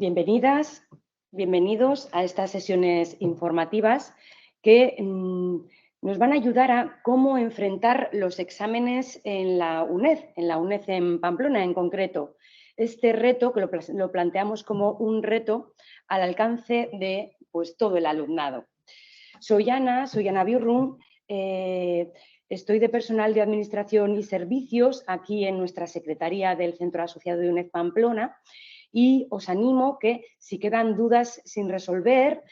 Bienvenidas, bienvenidos a estas sesiones informativas que nos van a ayudar a cómo enfrentar los exámenes en la UNED en Pamplona en concreto. Este reto que lo planteamos como un reto al alcance de todo el alumnado. Soy Ana Birrum, estoy de personal de Administración y Servicios aquí en nuestra Secretaría del Centro Asociado de UNED Pamplona. Y os animo que si quedan dudas sin resolver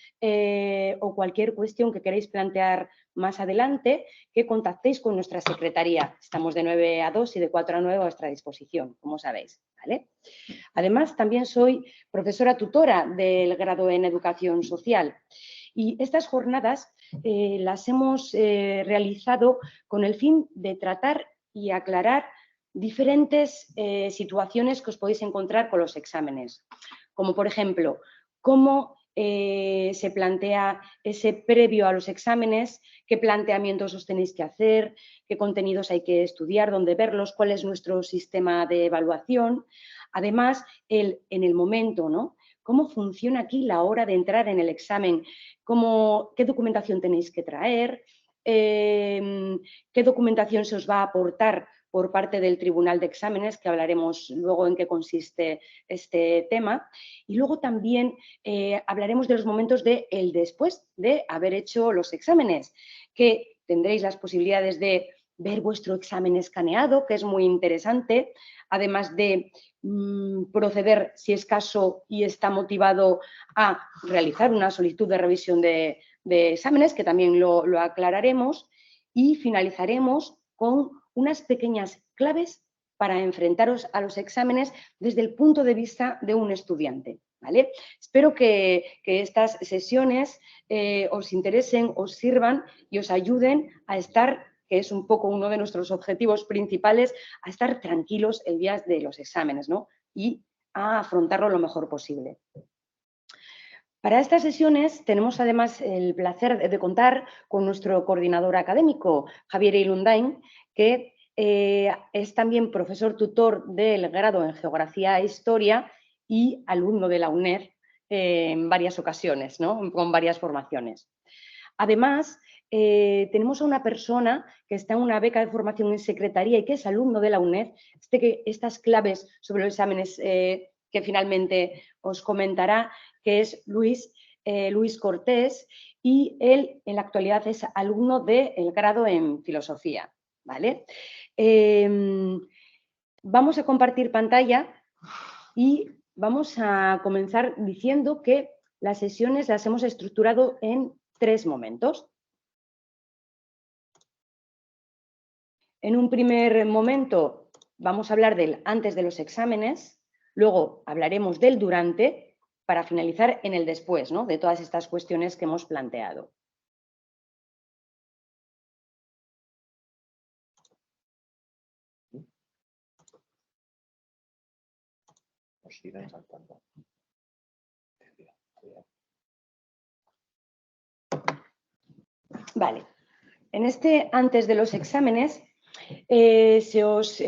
o cualquier cuestión que queréis plantear más adelante, que contactéis con nuestra secretaría. Estamos de 9 a 2 y de 4 a 9 a vuestra disposición, como sabéis, ¿vale? Además, también soy profesora tutora del grado en Educación Social. Y estas jornadas las hemos realizado con el fin de tratar y aclarar diferentes situaciones que os podéis encontrar con los exámenes, como por ejemplo, cómo se plantea ese previo a los exámenes, qué planteamientos os tenéis que hacer, qué contenidos hay que estudiar, dónde verlos, cuál es nuestro sistema de evaluación. Además, en el momento, ¿no? ¿Cómo funciona aquí la hora de entrar en el examen? ¿Qué documentación tenéis que traer? ¿Qué documentación se os va a aportar por parte del Tribunal de Exámenes, que hablaremos luego en qué consiste este tema? Y luego también hablaremos de los momentos el después de haber hecho los exámenes, que tendréis las posibilidades de ver vuestro examen escaneado, que es muy interesante, además de proceder, si es caso y está motivado, a realizar una solicitud de revisión de exámenes, que también lo aclararemos, y finalizaremos con unas pequeñas claves para enfrentaros a los exámenes desde el punto de vista de un estudiante, ¿vale? Espero que estas sesiones os interesen, os sirvan y os ayuden a estar, que es un poco uno de nuestros objetivos principales, a estar tranquilos el día de los exámenes, ¿no? Y a afrontarlo lo mejor posible. Para estas sesiones tenemos además el placer de contar con nuestro coordinador académico, Javier Ilundain, que es también profesor tutor del grado en Geografía e Historia y alumno de la UNED en varias ocasiones, ¿no? Con varias formaciones. Además, tenemos a una persona que está en una beca de formación en secretaría y que es alumno de la UNED. Estas claves sobre los exámenes que finalmente os comentará, que es Luis Cortés, y él en la actualidad es alumno del grado en Filosofía, ¿vale? Vamos a compartir pantalla y vamos a comenzar diciendo que las sesiones las hemos estructurado en 3 momentos. En un primer momento vamos a hablar del antes de los exámenes, luego hablaremos del durante, para finalizar en el después, ¿no? De todas estas cuestiones que hemos planteado. Vale, en este antes de los exámenes se os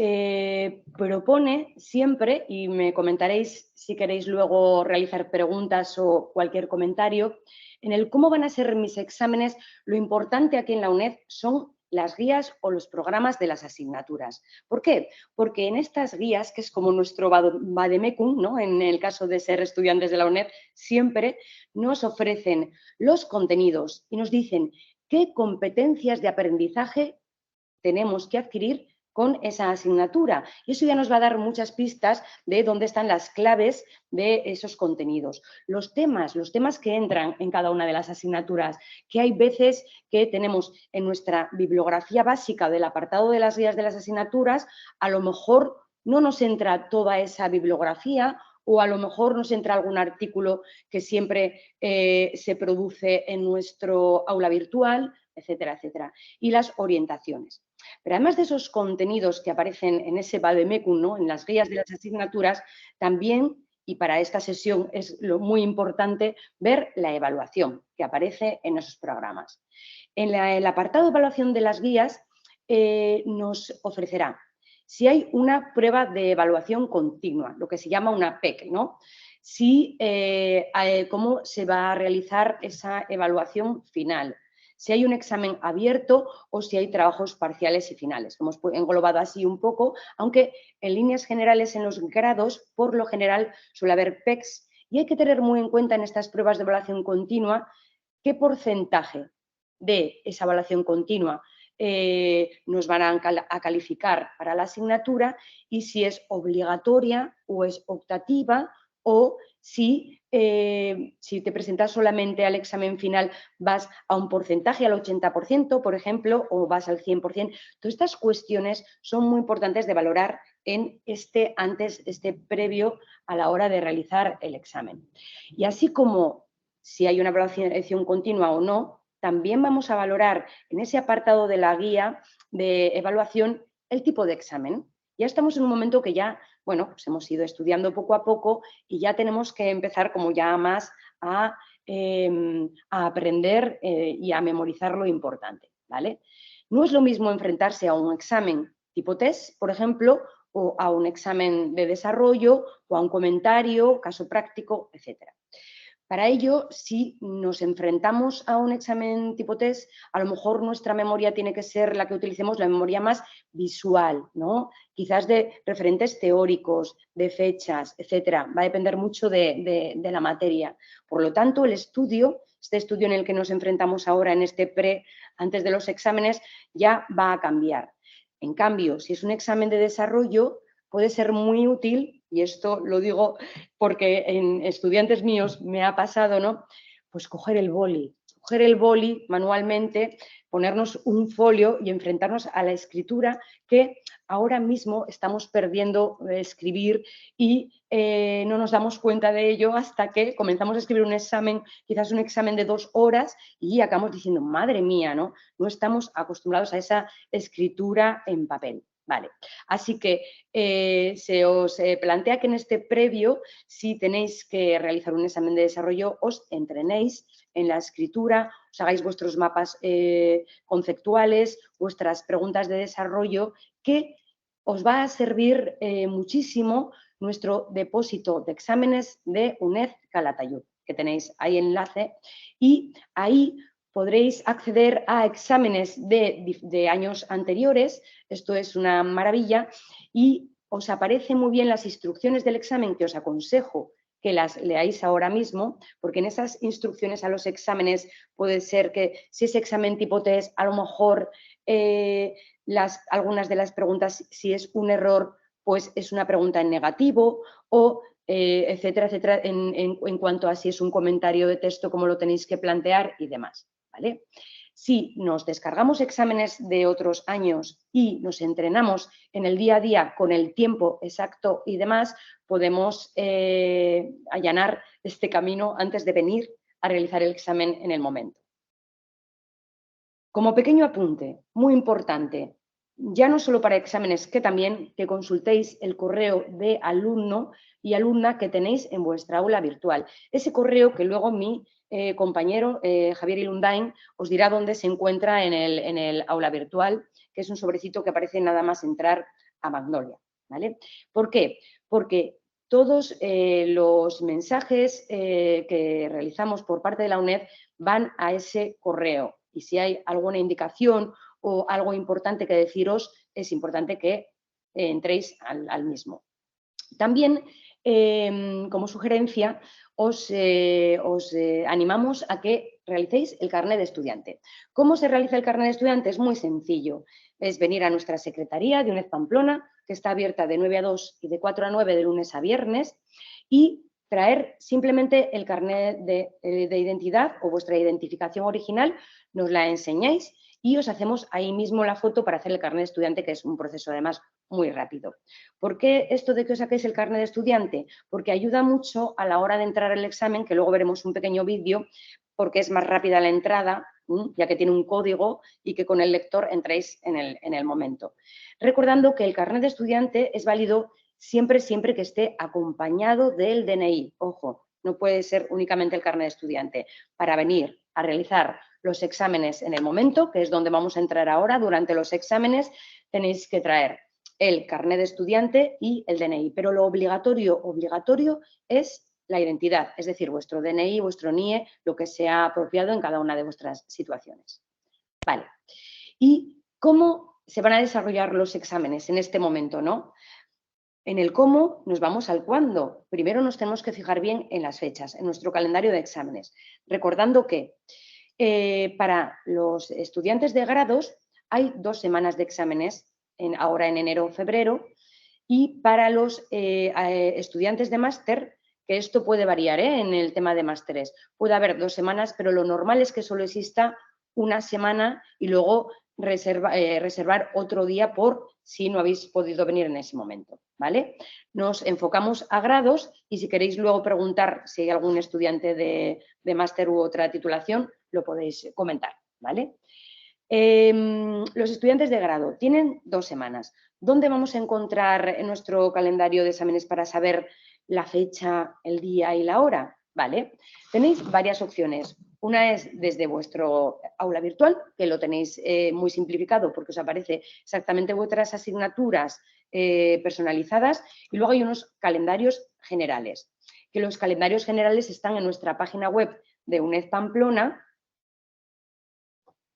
propone siempre, y me comentaréis si queréis luego realizar preguntas o cualquier comentario, en el cómo van a ser mis exámenes. Lo importante aquí en la UNED son las guías o los programas de las asignaturas. ¿Por qué? Porque en estas guías, que es como nuestro vademecum, ¿no? En el caso de ser estudiantes de la UNED, siempre nos ofrecen los contenidos y nos dicen qué competencias de aprendizaje tenemos que adquirir con esa asignatura. Y eso ya nos va a dar muchas pistas de dónde están las claves de esos contenidos. Los temas que entran en cada una de las asignaturas, que hay veces que tenemos en nuestra bibliografía básica del apartado de las guías de las asignaturas, a lo mejor no nos entra toda esa bibliografía, o a lo mejor nos entra algún artículo que siempre se produce en nuestro aula virtual, etcétera, etcétera. Y las orientaciones. Pero además de esos contenidos que aparecen en ese vademecum, ¿no? En las guías de las asignaturas, también, y para esta sesión es muy importante, ver la evaluación que aparece en esos programas. En el apartado de evaluación de las guías nos ofrecerá si hay una prueba de evaluación continua, lo que se llama una PEC, ¿no? Si, cómo se va a realizar esa evaluación final, si hay un examen abierto o si hay trabajos parciales y finales. Hemos englobado así un poco, aunque en líneas generales en los grados, por lo general, suele haber PECs y hay que tener muy en cuenta en estas pruebas de evaluación continua qué porcentaje de esa evaluación continua nos van a calificar para la asignatura y si es obligatoria o es optativa o si te presentas solamente al examen final vas a un porcentaje, al 80%, por ejemplo, o vas al 100%. Todas estas cuestiones son muy importantes de valorar en este previo a la hora de realizar el examen. Y así como si hay una evaluación continua o no, también vamos a valorar en ese apartado de la guía de evaluación el tipo de examen. Ya estamos en un momento que ya, bueno, pues hemos ido estudiando poco a poco y ya tenemos que empezar como ya más a aprender y a memorizar lo importante, ¿vale? No es lo mismo enfrentarse a un examen tipo test, por ejemplo, o a un examen de desarrollo, o a un comentario, caso práctico, etcétera. Para ello, si nos enfrentamos a un examen tipo test, a lo mejor nuestra memoria tiene que ser la que utilicemos, la memoria más visual, ¿no? Quizás de referentes teóricos, de fechas, etcétera. Va a depender mucho de la materia. Por lo tanto, el estudio, este estudio en el que nos enfrentamos ahora en este antes de los exámenes, ya va a cambiar. En cambio, si es un examen de desarrollo, puede ser muy útil, y esto lo digo porque en estudiantes míos me ha pasado, ¿no? Pues coger el boli manualmente, ponernos un folio y enfrentarnos a la escritura que ahora mismo estamos perdiendo escribir y no nos damos cuenta de ello hasta que comenzamos a escribir un examen, quizás un examen de 2 horas y acabamos diciendo, madre mía, ¿no? No estamos acostumbrados a esa escritura en papel. Vale, así que se os plantea que en este previo, si tenéis que realizar un examen de desarrollo, os entrenéis en la escritura, os hagáis vuestros mapas conceptuales, vuestras preguntas de desarrollo, que os va a servir muchísimo nuestro depósito de exámenes de UNED Calatayud, que tenéis ahí enlace, y ahí podréis acceder a exámenes de años anteriores. Esto es una maravilla y os aparecen muy bien las instrucciones del examen, que os aconsejo que las leáis ahora mismo, porque en esas instrucciones a los exámenes puede ser que si es examen tipo test, a lo mejor algunas de las preguntas, si es un error, pues es una pregunta en negativo o etcétera, etcétera, en cuanto a si es un comentario de texto, cómo lo tenéis que plantear y demás, ¿vale? Si nos descargamos exámenes de otros años y nos entrenamos en el día a día con el tiempo exacto y demás, podemos allanar este camino antes de venir a realizar el examen en el momento. Como pequeño apunte, muy importante, ya no solo para exámenes, que también que consultéis el correo de alumno y alumna que tenéis en vuestra aula virtual. Ese correo que luego mi compañero Javier Ilundain os dirá dónde se encuentra en el aula virtual, que es un sobrecito que aparece nada más entrar a Magnolia, ¿vale? ¿Por qué? Porque todos los mensajes que realizamos por parte de la UNED van a ese correo. Y si hay alguna indicación o algo importante que deciros, es importante que entréis al mismo. También, como sugerencia, os animamos a que realicéis el carnet de estudiante. ¿Cómo se realiza el carnet de estudiante? Es muy sencillo. Es venir a nuestra secretaría de UNED Pamplona, que está abierta de 9 a 2 y de 4 a 9 de lunes a viernes, y traer simplemente el carnet de identidad o vuestra identificación original, nos la enseñáis y os hacemos ahí mismo la foto para hacer el carnet de estudiante, que es un proceso además muy rápido. ¿Por qué esto de que os saquéis el carnet de estudiante? Porque ayuda mucho a la hora de entrar al examen, que luego veremos un pequeño vídeo, porque es más rápida la entrada, ya que tiene un código y que con el lector entréis en el momento. Recordando que el carnet de estudiante es válido siempre que esté acompañado del DNI. Ojo, no puede ser únicamente el carnet de estudiante. Para venir a realizar los exámenes en el momento, que es donde vamos a entrar ahora, durante los exámenes tenéis que traer el carnet de estudiante y el DNI, pero lo obligatorio es la identidad, es decir, vuestro DNI, vuestro NIE, lo que sea apropiado en cada una de vuestras situaciones. Vale. ¿Y cómo se van a desarrollar los exámenes en este momento, no? En el cómo nos vamos al cuándo. Primero nos tenemos que fijar bien en las fechas, en nuestro calendario de exámenes, recordando que para los estudiantes de grados hay 2 semanas de exámenes, ahora en enero o febrero, y para los estudiantes de máster, que esto puede variar en el tema de másteres, puede haber 2 semanas, pero lo normal es que solo exista una semana y luego reservar otro día por si no habéis podido venir en ese momento, ¿vale? Nos enfocamos a grados y si queréis luego preguntar si hay algún estudiante de máster u otra titulación, lo podéis comentar, ¿vale? Los estudiantes de grado tienen 2 semanas. ¿Dónde vamos a encontrar en nuestro calendario de exámenes para saber la fecha, el día y la hora? Vale, tenéis varias opciones. Una es desde vuestro aula virtual, que lo tenéis muy simplificado porque os aparece exactamente vuestras asignaturas personalizadas, y luego hay unos calendarios generales, que los calendarios generales están en nuestra página web de UNED Pamplona,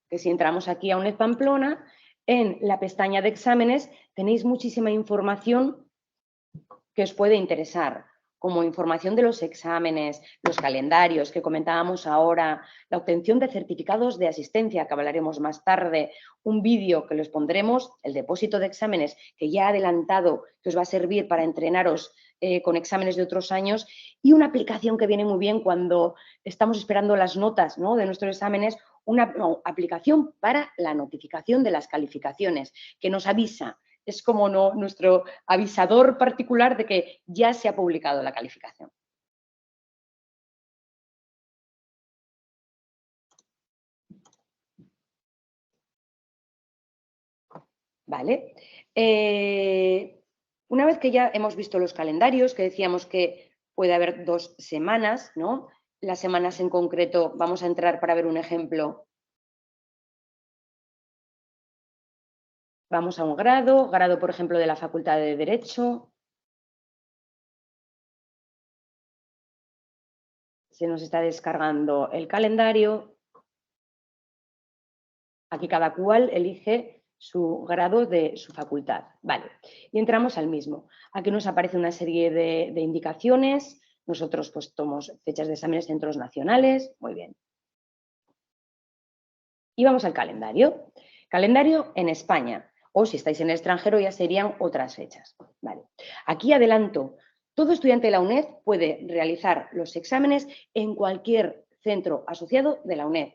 que si entramos aquí a UNED Pamplona, en la pestaña de exámenes tenéis muchísima información que os puede interesar, como información de los exámenes, los calendarios que comentábamos ahora, la obtención de certificados de asistencia, que hablaremos más tarde, un vídeo que les pondremos, el depósito de exámenes, que ya he adelantado, que os va a servir para entrenaros con exámenes de otros años, y una aplicación que viene muy bien cuando estamos esperando las notas, ¿no?, de nuestros exámenes, una aplicación para la notificación de las calificaciones, que nos avisa. Es como nuestro avisador particular de que ya se ha publicado la calificación. ¿Vale? Una vez que ya hemos visto los calendarios, que decíamos que puede haber 2 semanas, ¿no? Las semanas en concreto, vamos a entrar para ver un ejemplo. Vamos a un grado, por ejemplo, de la Facultad de Derecho. Se nos está descargando el calendario. Aquí cada cual elige su grado de su facultad. Vale, y entramos al mismo. Aquí nos aparece una serie de indicaciones. Nosotros pues tomamos fechas de exámenes, centros nacionales. Muy bien. Y vamos al calendario. Calendario en España. O si estáis en el extranjero ya serían otras fechas. Vale. Aquí adelanto. Todo estudiante de la UNED puede realizar los exámenes en cualquier centro asociado de la UNED.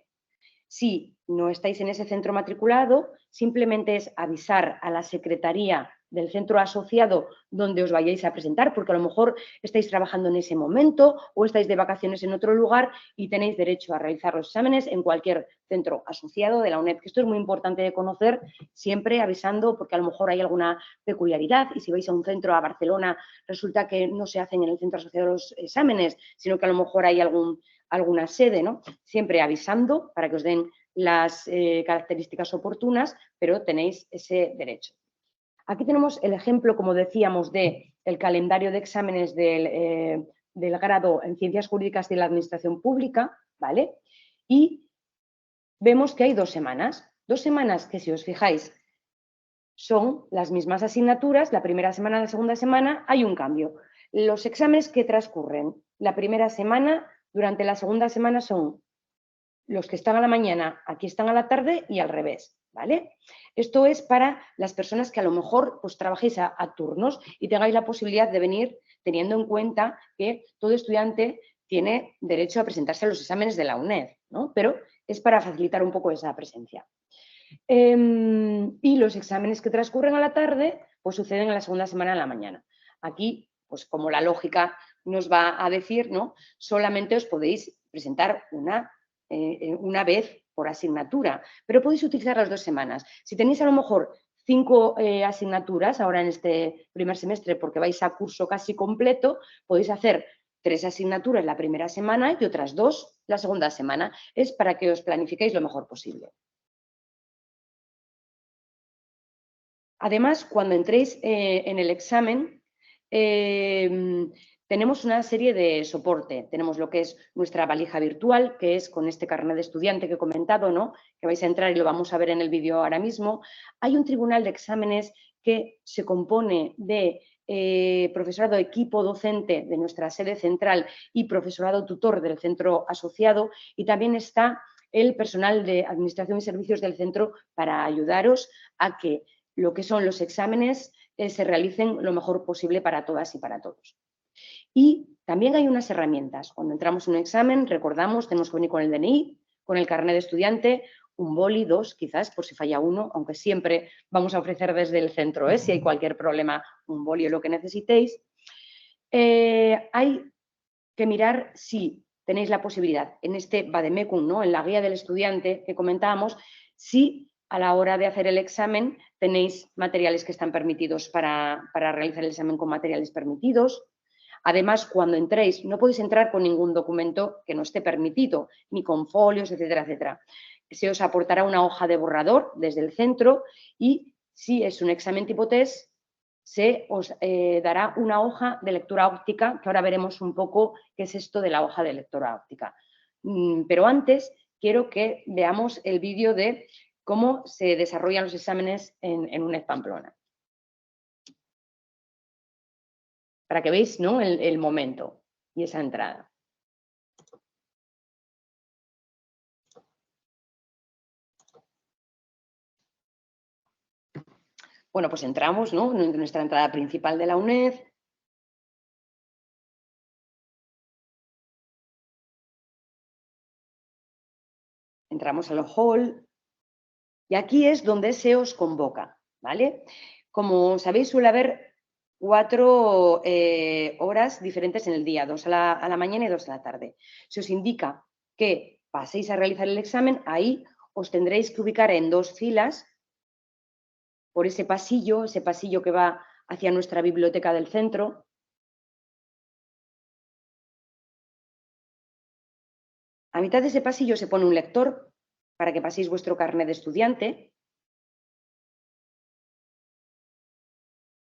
Si no estáis en ese centro matriculado, simplemente es avisar a la secretaría del centro asociado donde os vayáis a presentar, porque a lo mejor estáis trabajando en ese momento o estáis de vacaciones en otro lugar y tenéis derecho a realizar los exámenes en cualquier centro asociado de la UNED, que esto es muy importante de conocer, siempre avisando, porque a lo mejor hay alguna peculiaridad y si vais a un centro a Barcelona resulta que no se hacen en el centro asociado los exámenes, sino que a lo mejor hay alguna sede, ¿no? Siempre avisando para que os den las características oportunas, pero tenéis ese derecho. Aquí tenemos el ejemplo, como decíamos, del calendario de exámenes del grado en Ciencias Jurídicas de la Administración Pública, ¿vale? Y vemos que hay 2 semanas. 2 semanas que, si os fijáis, son las mismas asignaturas. La primera semana, la segunda semana, hay un cambio. Los exámenes que transcurren la primera semana, durante la segunda semana son los que están a la mañana, aquí están a la tarde y al revés, ¿vale? Esto es para las personas que a lo mejor pues trabajéis a turnos y tengáis la posibilidad de venir teniendo en cuenta que todo estudiante tiene derecho a presentarse a los exámenes de la UNED, ¿no? Pero es para facilitar un poco esa presencia. Y los exámenes que transcurren a la tarde pues suceden en la segunda semana a la mañana. Aquí, pues como la lógica nos va a decir, ¿no?, solamente os podéis presentar una vez por asignatura, pero podéis utilizar las 2 semanas. Si tenéis a lo mejor 5 asignaturas ahora en este primer semestre porque vais a curso casi completo, podéis hacer 3 asignaturas la primera semana y otras 2 la segunda semana. Es para que os planifiquéis lo mejor posible. Además, cuando entréis en el examen, tenemos una serie de soporte. Tenemos lo que es nuestra valija virtual, que es con este carnet de estudiante que he comentado, ¿no? Que vais a entrar y lo vamos a ver en el vídeo ahora mismo. Hay un tribunal de exámenes que se compone de profesorado equipo docente de nuestra sede central y profesorado tutor del centro asociado, y también está el personal de administración y servicios del centro para ayudaros a que lo que son los exámenes se realicen lo mejor posible para todas y para todos. Y también hay unas herramientas. Cuando entramos en un examen, recordamos, tenemos que venir con el DNI, con el carnet de estudiante, un boli, 2 quizás, por si falla uno, aunque siempre vamos a ofrecer desde el centro, si hay cualquier problema, un boli o lo que necesitéis. Hay que mirar si tenéis la posibilidad, en este vademecum, ¿no? En la guía del estudiante que comentábamos, si a la hora de hacer el examen tenéis materiales que están permitidos para realizar el examen con materiales permitidos. Además, cuando entréis, no podéis entrar con ningún documento que no esté permitido, ni con folios, etcétera, etcétera. Se os aportará una hoja de borrador desde el centro y si es un examen tipo test, se os dará una hoja de lectura óptica, que ahora veremos un poco qué es esto de la hoja de lectura óptica. Pero antes quiero que veamos el vídeo de cómo se desarrollan los exámenes en UNED Pamplona. Para que veáis, ¿no? el momento y esa entrada. Bueno, pues entramos, ¿no? En nuestra entrada principal de la UNED. Entramos al hall y aquí es donde se os convoca, ¿vale? Como sabéis, suele haber 4 horas diferentes en el día, 2 a la mañana y 2 a la tarde. Se os indica que paséis a realizar el examen, ahí os tendréis que ubicar en 2 filas por ese pasillo que va hacia nuestra biblioteca del centro. A mitad de ese pasillo se pone un lector para que paséis vuestro carnet de estudiante.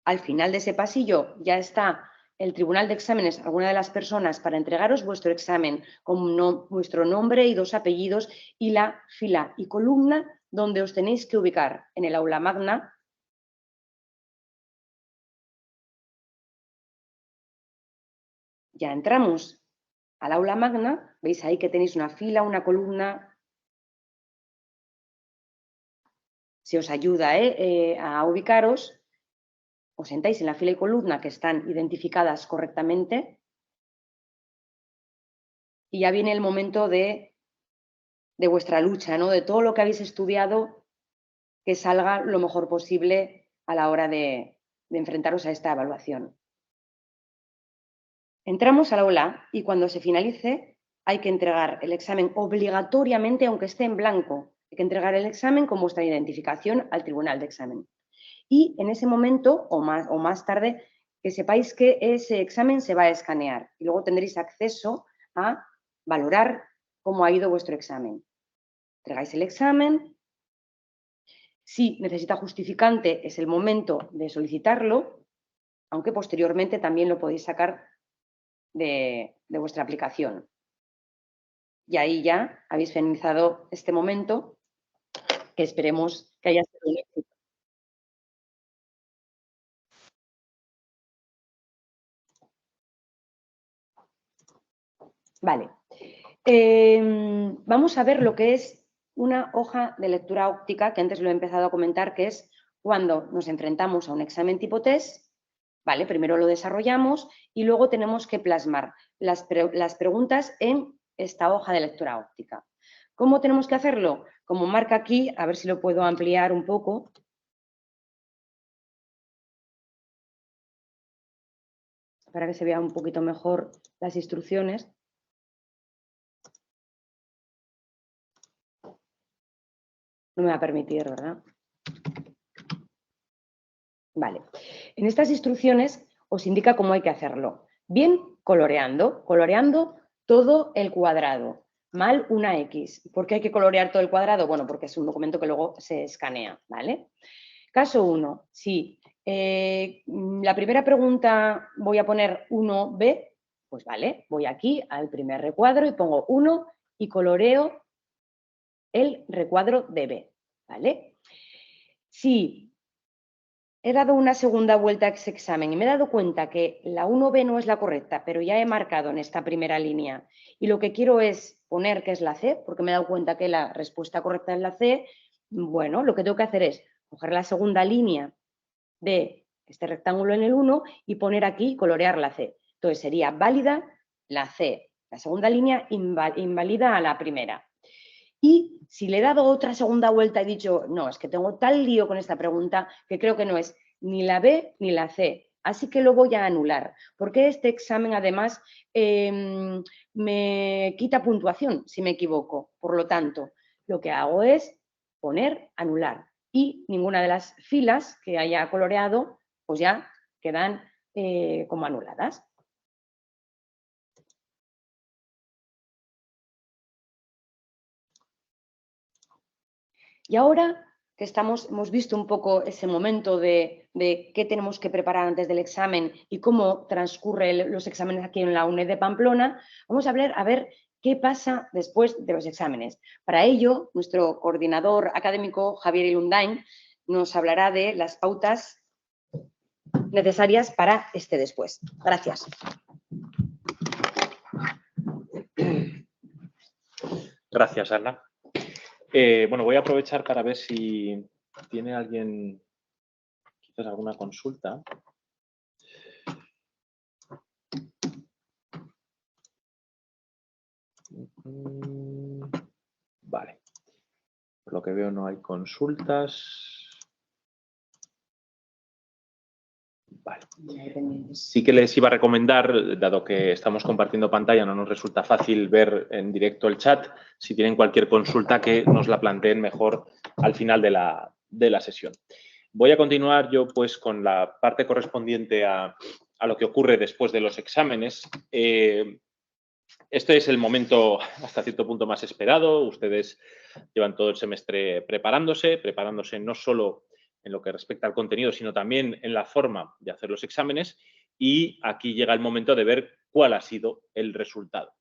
Al final de ese pasillo ya está el Tribunal de Exámenes, alguna de las personas, para entregaros vuestro examen con vuestro nombre y 2 apellidos y la fila y columna donde os tenéis que ubicar en el aula magna. Ya entramos al aula magna, veis ahí que tenéis una fila, una columna. Se os ayuda a ubicaros. Os sentáis en la fila y columna que están identificadas correctamente y ya viene el momento de vuestra lucha, ¿no? De todo lo que habéis estudiado, que salga lo mejor posible a la hora de enfrentaros a esta evaluación. Entramos al aula y cuando se finalice hay que entregar el examen obligatoriamente, aunque esté en blanco. Hay que entregar el examen con vuestra identificación al Tribunal de Examen. Y en ese momento, o más tarde, que sepáis que ese examen se va a escanear y luego tendréis acceso a valorar cómo ha ido vuestro examen. Entregáis el examen. Si necesita justificante, es el momento de solicitarlo, aunque posteriormente también lo podéis sacar de vuestra aplicación. Y ahí ya habéis finalizado este momento, que esperemos que haya sido un éxito. Vale. Vamos a ver lo que es una hoja de lectura óptica, que antes lo he empezado a comentar, que es cuando nos enfrentamos a un examen tipo test. Vale, primero lo desarrollamos y luego tenemos que plasmar las preguntas en esta hoja de lectura óptica. ¿Cómo tenemos que hacerlo? Como marca aquí, a ver si lo puedo ampliar un poco. Para que se vea un poquito mejor las instrucciones. No me va a permitir, ¿verdad? Vale. En estas instrucciones os indica cómo hay que hacerlo. Bien, coloreando todo el cuadrado, mal una X. ¿Por qué hay que colorear todo el cuadrado? Bueno, porque es un documento que luego se escanea, ¿vale? Caso 1, si la primera pregunta voy a poner 1B, pues vale, voy aquí al primer recuadro y pongo 1 y coloreo el recuadro de B, ¿vale? Si he dado una segunda vuelta a ese examen y me he dado cuenta que la 1B no es la correcta, pero ya he marcado en esta primera línea y lo que quiero es poner que es la C, porque me he dado cuenta que la respuesta correcta es la C, bueno, lo que tengo que hacer es coger la segunda línea de este rectángulo en el 1 y poner aquí, colorear la C. Entonces sería válida la C, la segunda línea inválida a la primera. Y si le he dado otra segunda vuelta y he dicho, no, es que tengo tal lío con esta pregunta que creo que no es ni la B ni la C, así que lo voy a anular, porque este examen además me quita puntuación si me equivoco. Por lo tanto, lo que hago es poner anular y ninguna de las filas que haya coloreado pues ya quedan como anuladas. Y ahora que hemos visto un poco ese momento de qué tenemos que preparar antes del examen y cómo transcurren los exámenes aquí en la UNED de Pamplona, vamos a ver qué pasa después de los exámenes. Para ello, nuestro coordinador académico, Javier Ilundain, nos hablará de las pautas necesarias para este después. Gracias. Gracias, Ana. Bueno, voy a aprovechar para ver si tiene alguien quizás alguna consulta. Vale. Por lo que veo no hay consultas. Vale. Sí que les iba a recomendar, dado que estamos compartiendo pantalla, no nos resulta fácil ver en directo el chat, si tienen cualquier consulta que nos la planteen mejor al final de la sesión. Voy a continuar yo pues con la parte correspondiente a lo que ocurre después de los exámenes. Este es el momento hasta cierto punto más esperado. Ustedes llevan todo el semestre preparándose no solo en lo que respecta al contenido, sino también en la forma de hacer los exámenes. Y aquí llega el momento de ver cuál ha sido el resultado.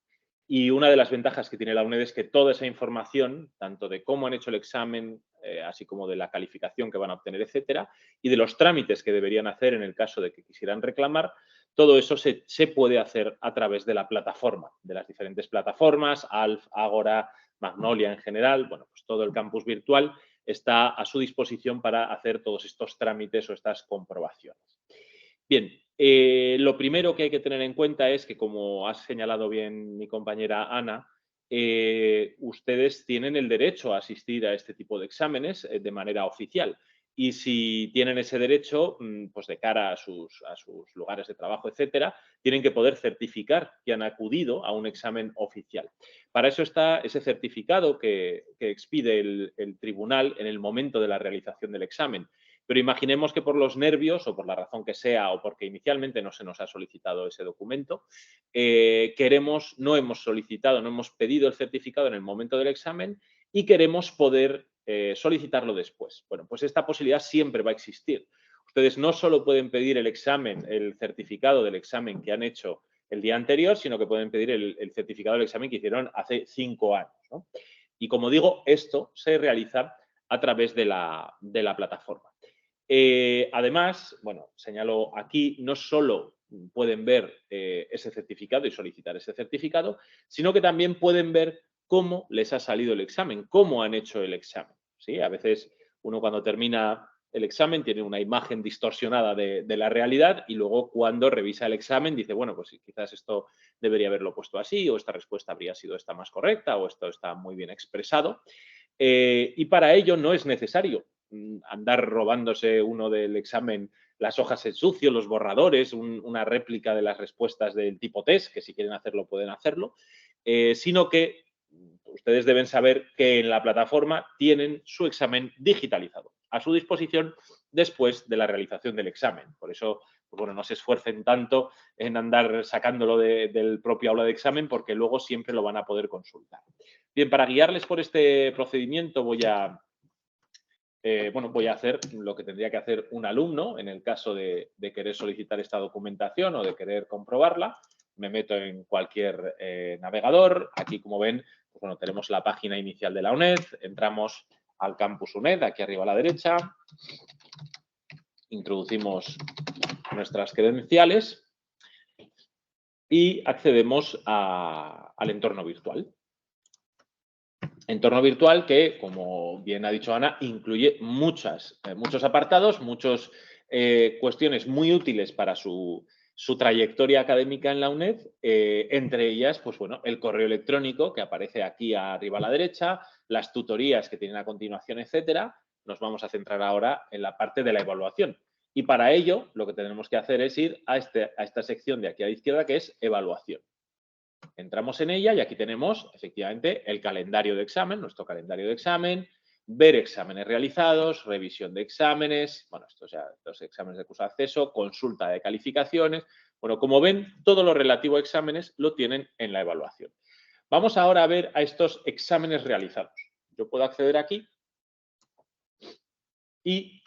Y una de las ventajas que tiene la UNED es que toda esa información, tanto de cómo han hecho el examen, así como de la calificación que van a obtener, etcétera, y de los trámites que deberían hacer en el caso de que quisieran reclamar, todo eso se puede hacer a través de la plataforma, de las diferentes plataformas, ALF, Ágora, Magnolia en general. Bueno, pues todo el campus virtual está a su disposición para hacer todos estos trámites o estas comprobaciones. Bien, lo primero que hay que tener en cuenta es que, como ha señalado bien mi compañera Ana, ustedes tienen el derecho a asistir a este tipo de exámenes de manera oficial. Y si tienen ese derecho, pues de cara a sus lugares de trabajo, etcétera, tienen que poder certificar que han acudido a un examen oficial. Para eso está ese certificado que expide el tribunal en el momento de la realización del examen. Pero imaginemos que por los nervios o por la razón que sea o porque inicialmente no se nos ha solicitado ese documento, no hemos solicitado, no hemos pedido el certificado en el momento del examen y queremos poder solicitarlo después. Bueno, pues esta posibilidad siempre va a existir. Ustedes no solo pueden pedir el certificado del examen que han hecho el día anterior, sino que pueden pedir el certificado del examen que hicieron hace 5 años, ¿no? Y como digo, esto se realiza a través de la plataforma. Además, bueno, señalo aquí, no solo pueden ver ese certificado y solicitar ese certificado, sino que también pueden ver cómo les ha salido el examen, cómo han hecho el examen, ¿sí? A veces uno cuando termina el examen tiene una imagen distorsionada de la realidad y luego cuando revisa el examen dice, bueno, pues quizás esto debería haberlo puesto así o esta respuesta habría sido esta más correcta o esto está muy bien expresado. Y para ello no es necesario andar robándose uno del examen las hojas en sucio, los borradores, una réplica de las respuestas del tipo test, que si quieren hacerlo pueden hacerlo, sino que ustedes deben saber que en la plataforma tienen su examen digitalizado a su disposición después de la realización del examen. Por eso, pues bueno, no se esfuercen tanto en andar sacándolo del propio aula de examen porque luego siempre lo van a poder consultar. Bien, para guiarles por este procedimiento voy a bueno, voy a hacer lo que tendría que hacer un alumno en el caso de querer solicitar esta documentación o de querer comprobarla. Me meto en cualquier navegador. Aquí, como ven, pues bueno, tenemos la página inicial de la UNED. Entramos al campus UNED, aquí arriba a la derecha. Introducimos nuestras credenciales y accedemos al entorno virtual. Entorno virtual que, como bien ha dicho Ana, incluye muchos apartados, muchas cuestiones muy útiles para su trayectoria académica en la UNED, entre ellas, pues bueno, el correo electrónico que aparece aquí arriba a la derecha, las tutorías que tienen a continuación, etcétera. Nos vamos a centrar ahora en la parte de la evaluación. Y para ello, lo que tenemos que hacer es ir a esta sección de aquí a la izquierda, que es evaluación. Entramos en ella y aquí tenemos, efectivamente, el calendario de examen, nuestro calendario de examen, ver exámenes realizados, revisión de exámenes, bueno, estos ya los exámenes de curso de acceso, consulta de calificaciones. Bueno, como ven, todo lo relativo a exámenes lo tienen en la evaluación. Vamos ahora a ver a estos exámenes realizados. Yo puedo acceder aquí y,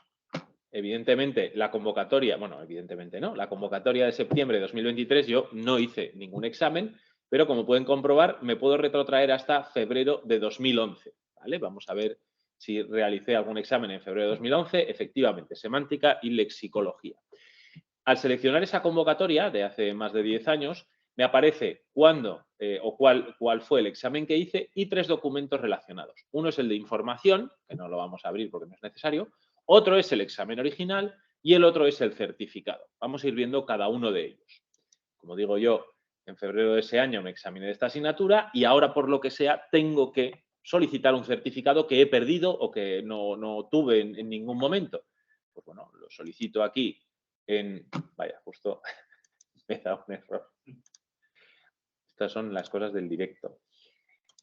evidentemente, la convocatoria, bueno, evidentemente no, la convocatoria de septiembre de 2023 yo no hice ningún examen, pero como pueden comprobar, me puedo retrotraer hasta febrero de 2011. ¿Vale? Vamos a ver si realicé algún examen en febrero de 2011. Efectivamente, semántica y lexicología. Al seleccionar esa convocatoria de hace más de 10 años, me aparece cuándo o cuál fue el examen que hice y 3 documentos relacionados. Uno es el de información, que no lo vamos a abrir porque no es necesario. Otro es el examen original y el otro es el certificado. Vamos a ir viendo cada uno de ellos. Como digo yo, en febrero de ese año me examiné de esta asignatura y ahora, por lo que sea, tengo que solicitar un certificado que he perdido o que no tuve en ningún momento. Pues bueno, lo solicito aquí vaya, justo me da un error. Estas son las cosas del directo.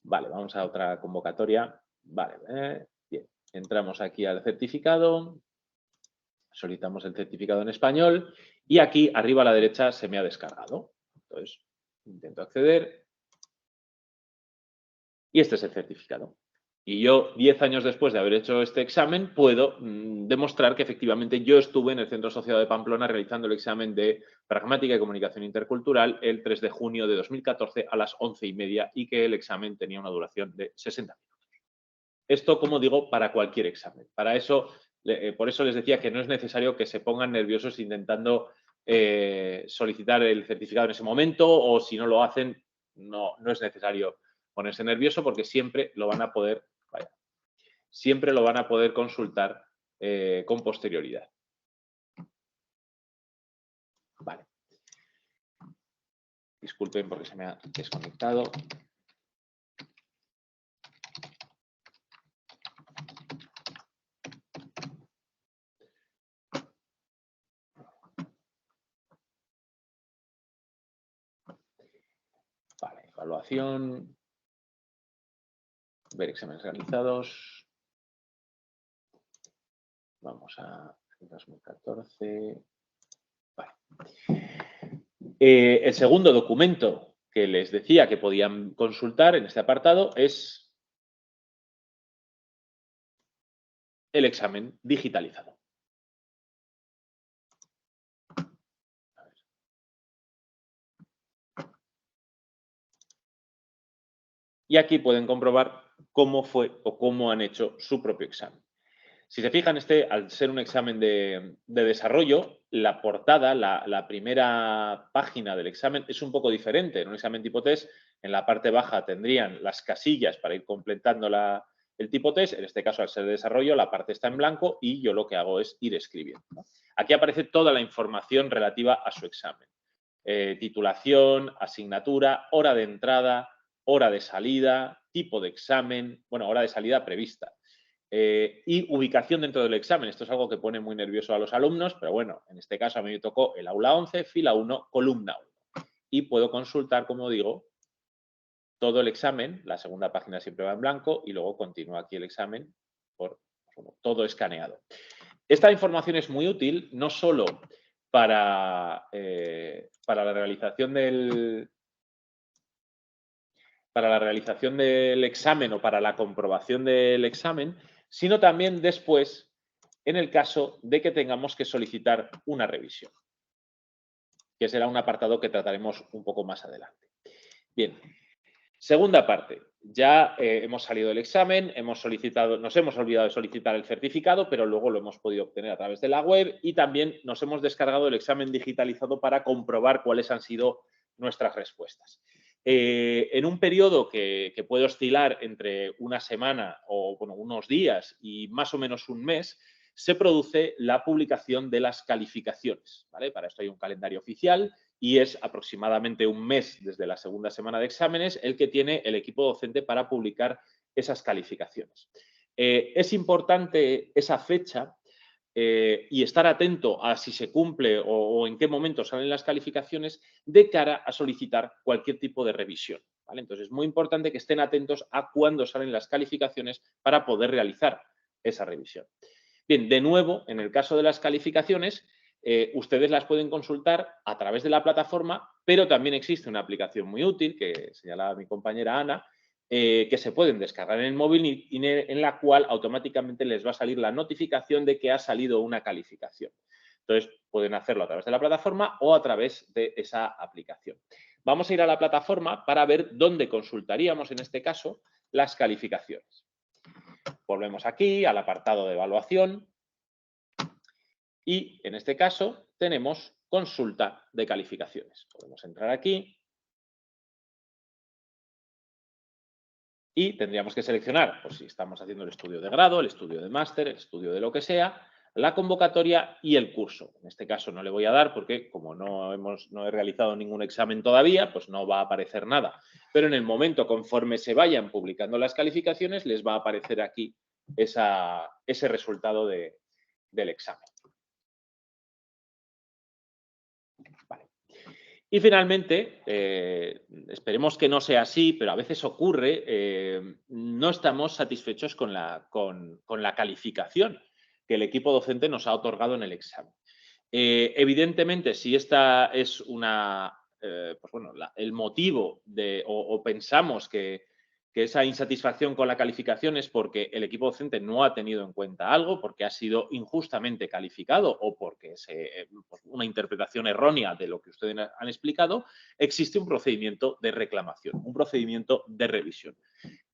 Vale, vamos a otra convocatoria. Vale, bien. Entramos aquí al certificado. Solicitamos el certificado en español y aquí arriba a la derecha se me ha descargado. Entonces, intento acceder y este es el certificado. Y yo, 10 años después de haber hecho este examen, puedo demostrar que efectivamente yo estuve en el Centro Asociado de Pamplona realizando el examen de Pragmática y Comunicación Intercultural el 3 de junio de 2014 a las 11:30 y que el examen tenía una duración de 60 minutos. Esto, como digo, para cualquier examen. Para eso, por eso les decía que no es necesario que se pongan nerviosos intentando solicitar el certificado en ese momento o si no lo hacen, no es necesario ponerse nervioso porque siempre lo van a poder consultar con posterioridad. Vale. Disculpen porque se me ha desconectado. Vale, evaluación. Ver exámenes realizados. Vamos a 2014. Vale. El segundo documento que les decía que podían consultar en este apartado es el examen digitalizado. Y aquí pueden comprobar cómo fue o cómo han hecho su propio examen. Si se fijan, al ser un examen de desarrollo, la portada, la primera página del examen es un poco diferente. En un examen tipo test, en la parte baja tendrían las casillas para ir completando el tipo test. En este caso, al ser de desarrollo, la parte está en blanco y yo lo que hago es ir escribiendo, ¿no? Aquí aparece toda la información relativa a su examen. Titulación, asignatura, hora de entrada, hora de salida, tipo de examen, bueno, hora de salida prevista. Y ubicación dentro del examen. Esto es algo que pone muy nervioso a los alumnos, pero bueno, en este caso a mí me tocó el aula 11, fila 1, columna 1. Y puedo consultar, como digo, todo el examen. La segunda página siempre va en blanco y luego continúa aquí el examen por todo escaneado. Esta información es muy útil, no solo para la realización del examen o para la comprobación del examen, sino también después en el caso de que tengamos que solicitar una revisión, que será un apartado que trataremos un poco más adelante. Bien, segunda parte. Ya hemos salido del examen, nos hemos olvidado de solicitar el certificado, pero luego lo hemos podido obtener a través de la web y también nos hemos descargado el examen digitalizado para comprobar cuáles han sido nuestras respuestas. En un periodo que puede oscilar entre una semana o bueno, unos días y más o menos un mes, se produce la publicación de las calificaciones, ¿vale? Para esto hay un calendario oficial y es aproximadamente un mes desde la segunda semana de exámenes el que tiene el equipo docente para publicar esas calificaciones. Es importante esa fecha y estar atento a si se cumple o en qué momento salen las calificaciones de cara a solicitar cualquier tipo de revisión, ¿vale? Entonces, es muy importante que estén atentos a cuándo salen las calificaciones para poder realizar esa revisión. Bien, de nuevo, en el caso de las calificaciones, ustedes las pueden consultar a través de la plataforma, pero también existe una aplicación muy útil que señalaba mi compañera Ana, que se pueden descargar en el móvil y en la cual automáticamente les va a salir la notificación de que ha salido una calificación. Entonces, pueden hacerlo a través de la plataforma o a través de esa aplicación. Vamos a ir a la plataforma para ver dónde consultaríamos, en este caso, las calificaciones. Volvemos aquí al apartado de evaluación y, en este caso, tenemos consulta de calificaciones. Podemos entrar aquí y tendríamos que seleccionar, pues si estamos haciendo el estudio de grado, el estudio de máster, el estudio de lo que sea, la convocatoria y el curso. En este caso no le voy a dar porque como no he realizado ningún examen todavía, pues no va a aparecer nada. Pero en el momento, conforme se vayan publicando las calificaciones, les va a aparecer aquí ese resultado del examen. Vale. Y finalmente, esperemos que no sea así, pero a veces ocurre, no estamos satisfechos con la calificación que el equipo docente nos ha otorgado en el examen. Evidentemente, si esta es pues bueno, el motivo o pensamos que esa insatisfacción con la calificación es porque el equipo docente no ha tenido en cuenta algo, porque ha sido injustamente calificado o porque es una interpretación errónea de lo que ustedes han explicado, existe un procedimiento de reclamación, un procedimiento de revisión.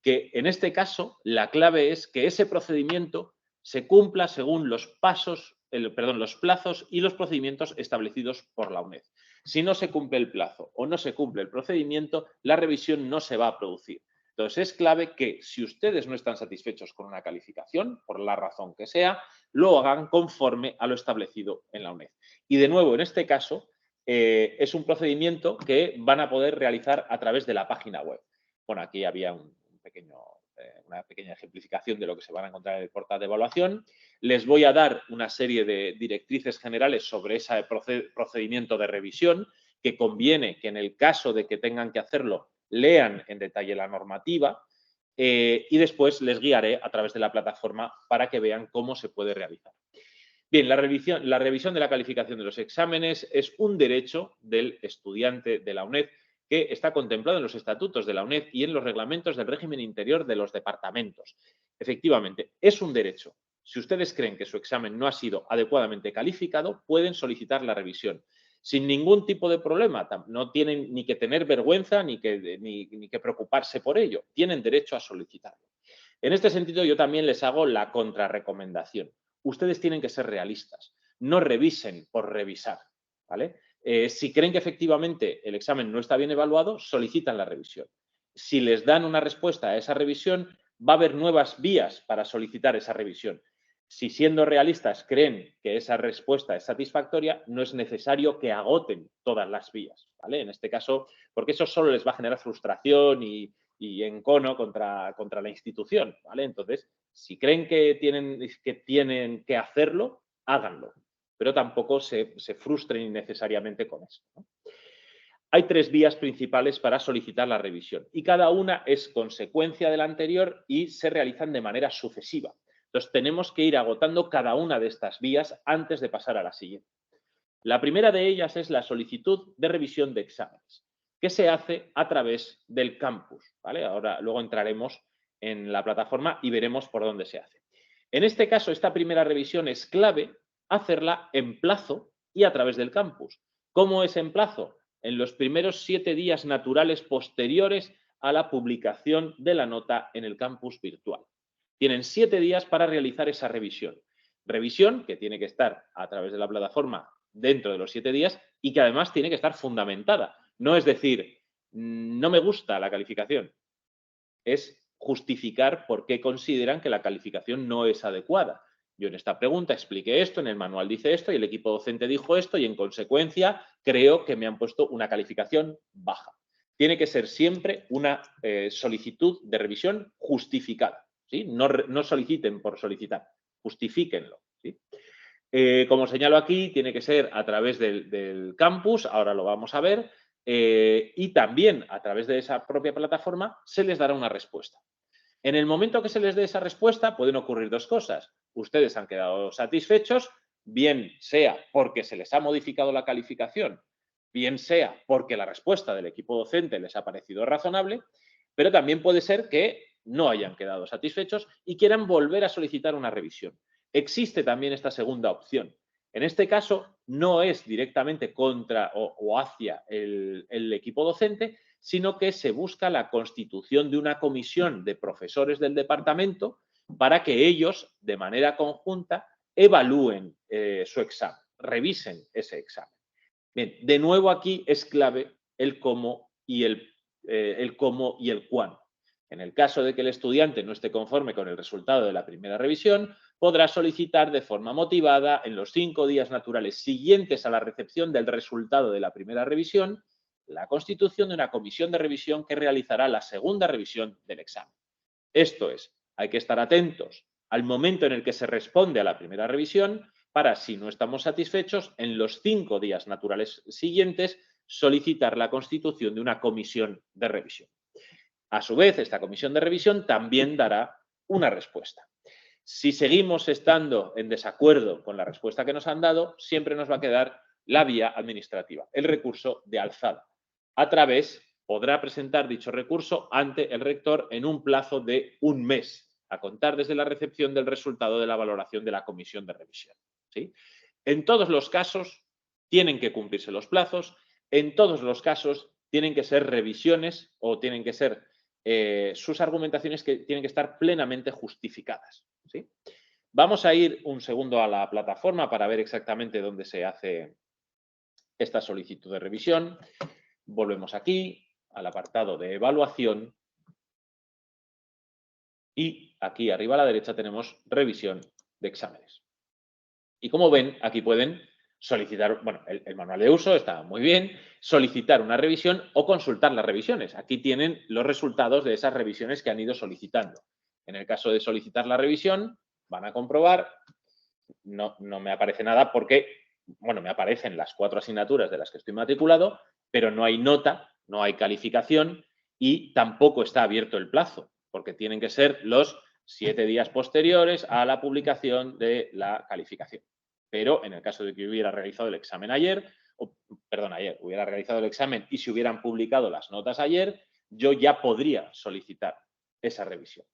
Que en este caso la clave es que ese procedimiento se cumpla según los plazos y los procedimientos establecidos por la UNED. Si no se cumple el plazo o no se cumple el procedimiento, la revisión no se va a producir. Entonces, es clave que si ustedes no están satisfechos con una calificación, por la razón que sea, lo hagan conforme a lo establecido en la UNED. Y de nuevo, en este caso, es un procedimiento que van a poder realizar a través de la página web. Bueno, aquí había una pequeña ejemplificación de lo que se van a encontrar en el portal de evaluación. Les voy a dar una serie de directrices generales sobre ese procedimiento de revisión, que conviene que en el caso de que tengan que hacerlo, lean en detalle la normativa y después les guiaré a través de la plataforma para que vean cómo se puede realizar. Bien, la revisión de la calificación de los exámenes es un derecho del estudiante de la UNED que está contemplado en los estatutos de la UNED y en los reglamentos del régimen interior de los departamentos. Efectivamente, es un derecho. Si ustedes creen que su examen no ha sido adecuadamente calificado, pueden solicitar la revisión sin ningún tipo de problema. No tienen ni que tener vergüenza ni que preocuparse por ello. Tienen derecho a solicitarlo. En este sentido, yo también les hago la contrarrecomendación. Ustedes tienen que ser realistas. No revisen por revisar, ¿vale? Si creen que efectivamente el examen no está bien evaluado, solicitan la revisión. Si les dan una respuesta a esa revisión, va a haber nuevas vías para solicitar esa revisión. Si siendo realistas creen que esa respuesta es satisfactoria, no es necesario que agoten todas las vías, ¿vale? En este caso, porque eso solo les va a generar frustración y encono contra la institución, ¿vale? Entonces, si creen que tienen que hacerlo, háganlo, pero tampoco se frustren innecesariamente con eso, ¿no? Hay 3 vías principales para solicitar la revisión y cada una es consecuencia de la anterior y se realizan de manera sucesiva. Entonces, tenemos que ir agotando cada una de estas vías antes de pasar a la siguiente. La primera de ellas es la solicitud de revisión de exámenes, que se hace a través del campus, ¿vale? Luego entraremos en la plataforma y veremos por dónde se hace. En este caso, esta primera revisión es clave hacerla en plazo y a través del campus. ¿Cómo es en plazo? En los primeros 7 días naturales posteriores a la publicación de la nota en el campus virtual. Tienen 7 días para realizar esa revisión. Revisión que tiene que estar a través de la plataforma dentro de los 7 días y que además tiene que estar fundamentada. No es decir, no me gusta la calificación, es justificar por qué consideran que la calificación no es adecuada. Yo en esta pregunta expliqué esto, en el manual dice esto y el equipo docente dijo esto y en consecuencia creo que me han puesto una calificación baja. Tiene que ser siempre una solicitud de revisión justificada, ¿sí? No soliciten por solicitar, justifíquenlo, ¿sí? Como señalo aquí, tiene que ser a través del campus, ahora lo vamos a ver, y también a través de esa propia plataforma se les dará una respuesta. En el momento que se les dé esa respuesta pueden ocurrir 2 cosas. Ustedes han quedado satisfechos, bien sea porque se les ha modificado la calificación, bien sea porque la respuesta del equipo docente les ha parecido razonable, pero también puede ser que no hayan quedado satisfechos y quieran volver a solicitar una revisión. Existe también esta segunda opción. En este caso, no es directamente contra o hacia el equipo docente, sino que se busca la constitución de una comisión de profesores del departamento para que ellos, de manera conjunta, evalúen su examen, revisen ese examen. Bien, de nuevo aquí es clave el cómo y el cómo y el cuándo. En el caso de que el estudiante no esté conforme con el resultado de la primera revisión, podrá solicitar de forma motivada en los 5 días naturales siguientes a la recepción del resultado de la primera revisión la constitución de una comisión de revisión que realizará la segunda revisión del examen. Esto es, hay que estar atentos al momento en el que se responde a la primera revisión para, si no estamos satisfechos, en los 5 días naturales siguientes solicitar la constitución de una comisión de revisión. A su vez, esta comisión de revisión también dará una respuesta. Si seguimos estando en desacuerdo con la respuesta que nos han dado, siempre nos va a quedar la vía administrativa, el recurso de alzada. Podrá presentar dicho recurso ante el rector en un plazo de 1 mes, a contar desde la recepción del resultado de la valoración de la comisión de revisión, ¿sí? En todos los casos tienen que cumplirse los plazos, en todos los casos tienen que ser revisiones o tienen que ser sus argumentaciones que tienen que estar plenamente justificadas, ¿sí? Vamos a ir un segundo a la plataforma para ver exactamente dónde se hace esta solicitud de revisión. Volvemos aquí al apartado de evaluación y aquí arriba a la derecha tenemos revisión de exámenes. Y como ven, aquí pueden solicitar, bueno, el manual de uso está muy bien, solicitar una revisión o consultar las revisiones. Aquí tienen los resultados de esas revisiones que han ido solicitando. En el caso de solicitar la revisión, van a comprobar, no me aparece nada porque, bueno, me aparecen las 4 asignaturas de las que estoy matriculado, pero no hay nota, no hay calificación y tampoco está abierto el plazo, porque tienen que ser los 7 días posteriores a la publicación de la calificación. Pero en el caso de que hubiera realizado el examen ayer, hubiera realizado el examen y se hubieran publicado las notas ayer, yo ya podría solicitar esa revisión.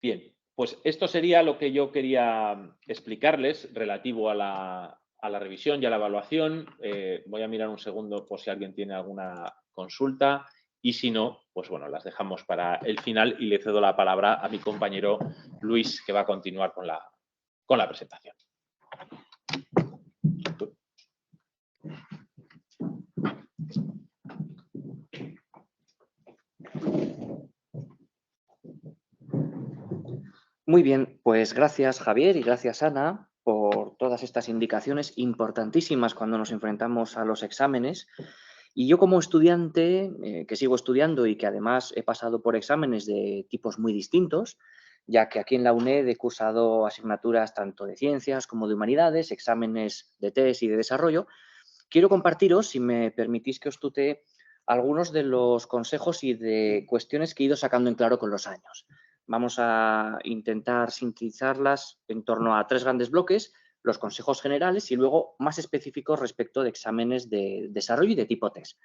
Bien, pues esto sería lo que yo quería explicarles relativo a la revisión y a la evaluación. Voy a mirar un segundo por si alguien tiene alguna consulta y si no, pues bueno, las dejamos para el final y le cedo la palabra a mi compañero Luis, que va a continuar con la presentación. Muy bien, pues gracias Javier y gracias Ana por todas estas indicaciones importantísimas cuando nos enfrentamos a los exámenes. Y yo como estudiante, que sigo estudiando y que además he pasado por exámenes de tipos muy distintos, ya que aquí en la UNED he cursado asignaturas tanto de ciencias como de humanidades, exámenes de test y de desarrollo, quiero compartiros, si me permitís que os tutee, algunos de los consejos y de cuestiones que he ido sacando en claro con los años. Vamos a intentar sintetizarlas en torno a 3 grandes bloques, los consejos generales y luego más específicos respecto de exámenes de desarrollo y de tipo test.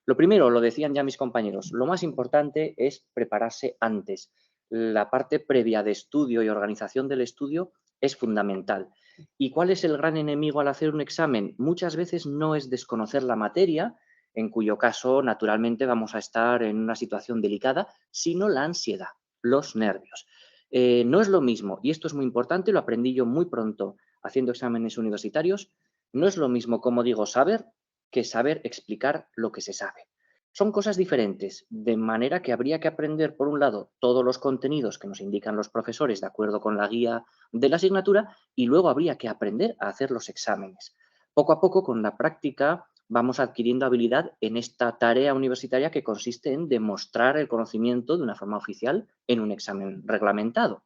Lo primero, lo decían ya mis compañeros, lo más importante es prepararse antes. la parte previa de estudio y organización del estudio es fundamental. ¿Y cuál es el gran enemigo al hacer un examen? Muchas veces no es desconocer la materia, en cuyo caso naturalmente vamos a estar en una situación delicada, sino la ansiedad, los nervios. No es lo mismo, y esto es muy importante, lo aprendí yo muy pronto haciendo exámenes universitarios, no es lo mismo, como digo, saber que saber explicar lo que se sabe. Son cosas diferentes, de manera que habría que aprender, por un lado, todos los contenidos que nos indican los profesores de acuerdo con la guía de la asignatura y luego habría que aprender a hacer los exámenes. Poco a poco, con la práctica, vamos adquiriendo habilidad en esta tarea universitaria que consiste en demostrar el conocimiento de una forma oficial en un examen reglamentado.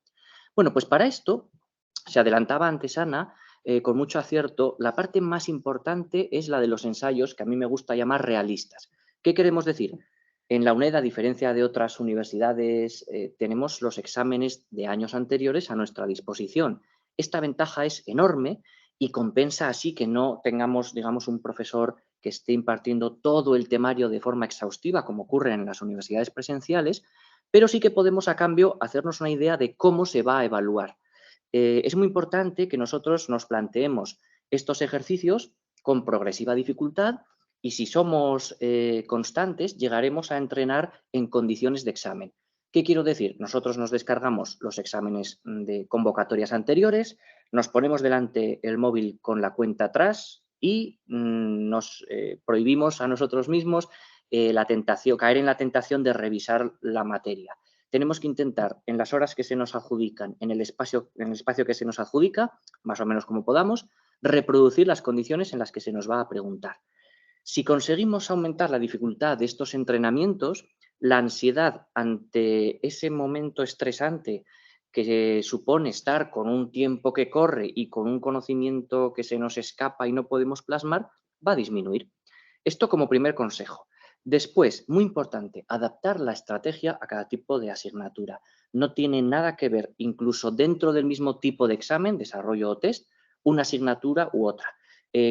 Bueno, pues para esto, se adelantaba antes Ana, con mucho acierto, la parte más importante es la de los ensayos, que a mí me gusta llamar realistas. ¿Qué queremos decir? En la UNED, a diferencia de otras universidades, tenemos los exámenes de años anteriores a nuestra disposición. Esta ventaja es enorme y compensa así que no tengamos, digamos, un profesor que esté impartiendo todo el temario de forma exhaustiva, como ocurre en las universidades presenciales, pero sí que podemos, a cambio, hacernos una idea de cómo se va a evaluar. Es muy importante que nosotros nos planteemos estos ejercicios con progresiva dificultad y si somos constantes llegaremos a entrenar en condiciones de examen. ¿Qué quiero decir? Nosotros nos descargamos los exámenes de convocatorias anteriores, nos ponemos delante el móvil con la cuenta atrás y nos prohibimos a nosotros mismos caer en la tentación de revisar la materia. Tenemos que intentar, en las horas que se nos adjudican, en el espacio que se nos adjudica, más o menos como podamos, reproducir las condiciones en las que se nos va a preguntar. Si conseguimos aumentar la dificultad de estos entrenamientos, la ansiedad ante ese momento estresante que supone estar con un tiempo que corre y con un conocimiento que se nos escapa y no podemos plasmar, va a disminuir. Esto como primer consejo. Después, muy importante, adaptar la estrategia a cada tipo de asignatura. No tiene nada que ver, incluso dentro del mismo tipo de examen, desarrollo o test, una asignatura u otra.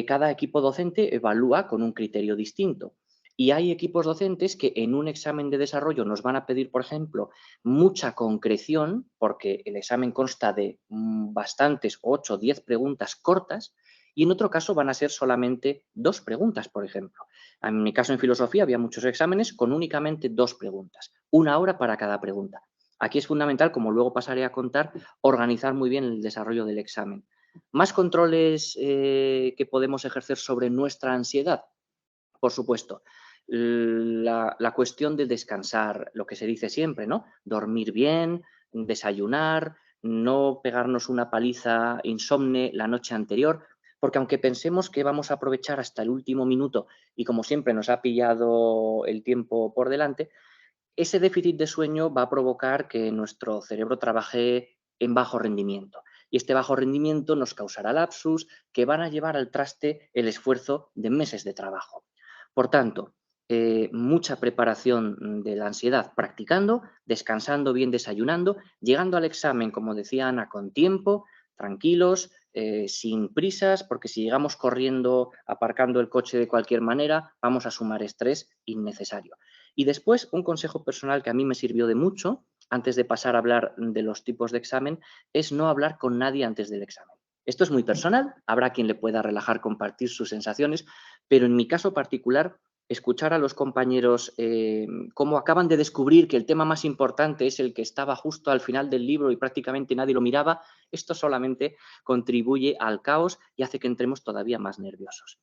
Cada equipo docente evalúa con un criterio distinto. Y hay equipos docentes que en un examen de desarrollo nos van a pedir, por ejemplo, mucha concreción, porque el examen consta de bastantes 8 o 10 preguntas cortas, y en otro caso van a ser solamente 2 preguntas, por ejemplo. En mi caso, en filosofía, había muchos exámenes con únicamente 2 preguntas, 1 hora para cada pregunta. Aquí es fundamental, como luego pasaré a contar, organizar muy bien el desarrollo del examen. ¿Más controles que podemos ejercer sobre nuestra ansiedad? Por supuesto. La cuestión de descansar, lo que se dice siempre, ¿no? Dormir bien, desayunar, no pegarnos una paliza insomne la noche anterior, porque aunque pensemos que vamos a aprovechar hasta el último minuto y como siempre nos ha pillado el tiempo por delante, ese déficit de sueño va a provocar que nuestro cerebro trabaje en bajo rendimiento. Y este bajo rendimiento nos causará lapsus que van a llevar al traste el esfuerzo de meses de trabajo. Por tanto, mucha preparación de la ansiedad practicando, descansando bien, desayunando, llegando al examen, como decía Ana, con tiempo, tranquilos, sin prisas, porque si llegamos corriendo, aparcando el coche de cualquier manera, vamos a sumar estrés innecesario. Y después, un consejo personal que a mí me sirvió de mucho, antes de pasar a hablar de los tipos de examen, es no hablar con nadie antes del examen. Esto es muy personal, habrá quien le pueda relajar compartir sus sensaciones, pero en mi caso particular, escuchar a los compañeros cómo acaban de descubrir que el tema más importante es el que estaba justo al final del libro y prácticamente nadie lo miraba, esto solamente contribuye al caos y hace que entremos todavía más nerviosos.